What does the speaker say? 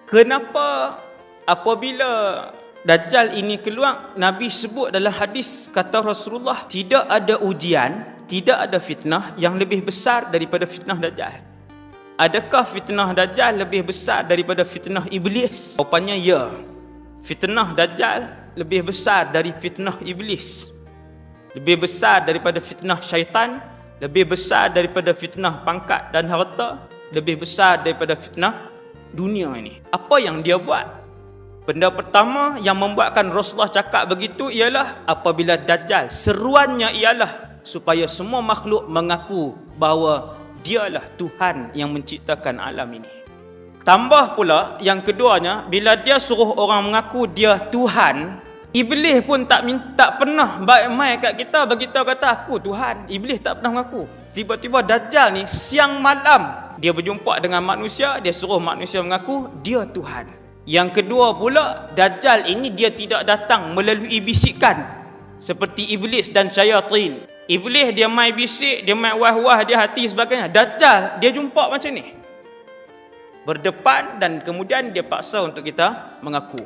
Kenapa apabila Dajjal ini keluar, Nabi sebut dalam hadis, kata Rasulullah, tidak ada ujian, tidak ada fitnah yang lebih besar daripada fitnah Dajjal. Adakah fitnah Dajjal lebih besar daripada fitnah Iblis? Jawapannya ya. Fitnah Dajjal lebih besar dari fitnah Iblis, lebih besar daripada fitnah syaitan, lebih besar daripada fitnah pangkat dan harta, lebih besar daripada fitnah dunia ini. Apa yang dia buat? Benda pertama yang membuatkan Rasulullah cakap begitu ialah apabila Dajjal, seruannya ialah supaya semua makhluk mengaku bahawa dialah Tuhan yang menciptakan alam ini. Tambah pula yang keduanya, bila dia suruh orang mengaku dia Tuhan, Iblis pun tak pernah mai kat kita beritahu kata aku Tuhan. Iblis tak pernah mengaku. Tiba-tiba Dajjal ni siang malam dia berjumpa dengan manusia, dia suruh manusia mengaku dia Tuhan. Yang kedua pula, Dajjal ini dia tidak datang melalui bisikan seperti Iblis dan syaitan. Iblis dia mai bisik, dia mai wah-wah dia hati sebagainya. Dajjal dia jumpa macam ni, berdepan, dan kemudian dia paksa untuk kita mengaku.